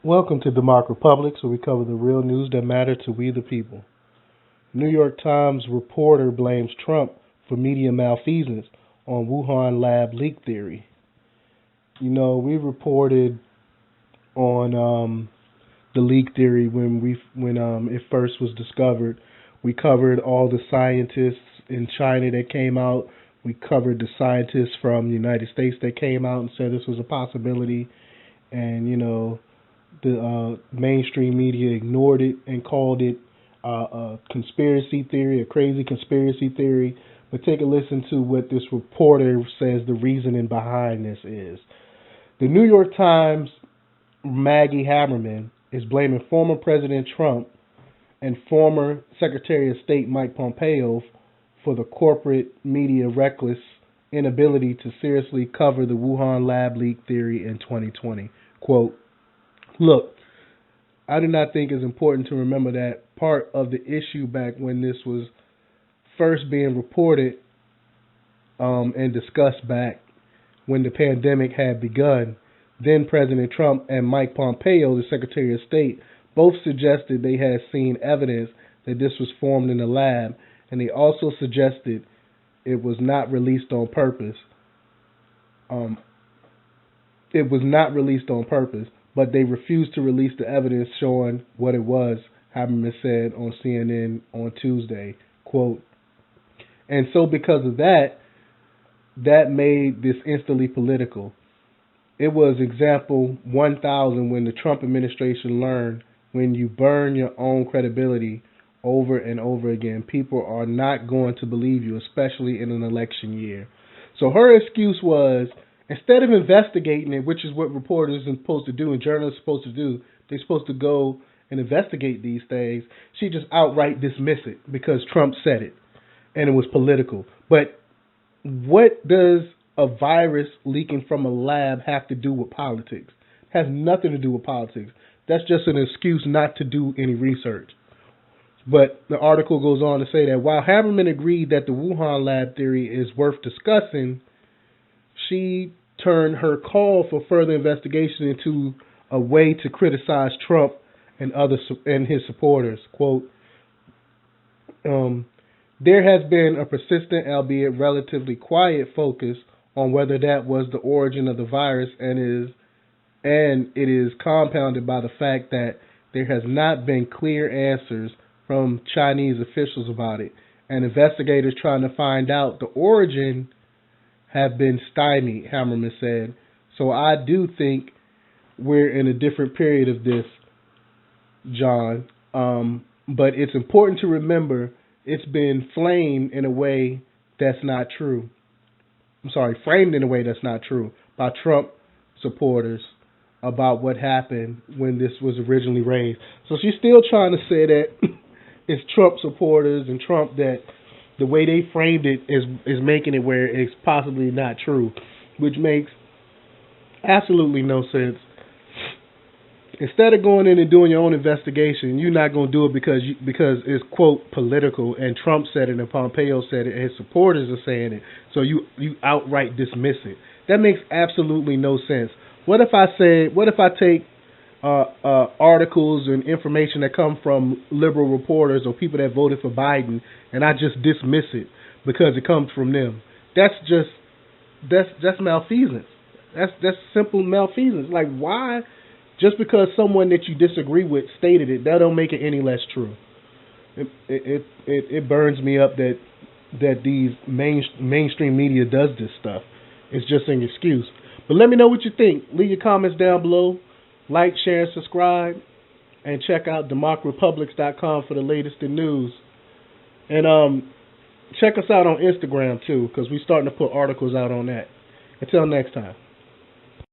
Welcome to DEMOCREPUBLIX, where we cover the real news that matter to we the people. New York Times reporter blames Trump for media malfeasance on Wuhan lab leak theory. You know, we reported on the leak theory when it first was discovered. We covered all the scientists in China that came out. We covered the scientists from the United States that came out and said this was a possibility. And, the mainstream media ignored it and called it a conspiracy theory, a crazy conspiracy theory. But take a listen to what this reporter says the reasoning behind this is. The New York Times' Maggie Haberman is blaming former President Trump and former Secretary of State Mike Pompeo for the corporate media reckless inability to seriously cover the Wuhan lab leak theory in 2020. Quote, "Look, I do not think it's important to remember that part of the issue back when this was first being reported and discussed back when the pandemic had begun. Then President Trump and Mike Pompeo, the Secretary of State, both suggested they had seen evidence that this was formed in the lab, and they also suggested it was not released on purpose. But they refused to release the evidence showing what it was," Haberman said on CNN on Tuesday. Quote, "And so because of that made this instantly political. It was example 1000 when the Trump administration learned when you burn your own credibility over and over again, people are not going to believe you, especially in an election year." So her excuse was, instead of investigating it, which is what reporters are supposed to do and journalists are supposed to do, they're supposed to go and investigate these things, she just outright dismissed it because Trump said it and it was political. But what does a virus leaking from a lab have to do with politics? It has nothing to do with politics. That's just an excuse not to do any research. But the article goes on to say that while Haberman agreed that the Wuhan lab theory is worth discussing, she turned her call for further investigation into a way to criticize Trump and his supporters. Quote, "There has been a persistent, albeit relatively quiet, focus on whether that was the origin of the virus, and it is compounded by the fact that there has not been clear answers from Chinese officials about it, and investigators trying to find out the origin have been stymied," Haberman said. "So I do think we're in a different period of this, John. But it's important to remember it's been framed in a way that's not true by Trump supporters about what happened when this was originally raised." So she's still trying to say that it's Trump supporters and Trump that the way they framed it is making it where it's possibly not true, which makes absolutely no sense. Instead of going in and doing your own investigation, you're not going to do it because it's, quote, political, and Trump said it and Pompeo said it and his supporters are saying it, so you outright dismiss it. That makes absolutely no sense. What if I take articles and information that come from liberal reporters or people that voted for Biden, and I just dismiss it because it comes from them? That's malfeasance. That's simple malfeasance. Like, why? Just because someone that you disagree with stated it, that don't make it any less true. It burns me up that these mainstream media does this stuff. It's just an excuse. But let me know what you think. Leave your comments down below. Like, share, and subscribe. And check out DEMOCREPUBLIX.com for the latest in news. And check us out on Instagram, too, because we're starting to put articles out on that. Until next time.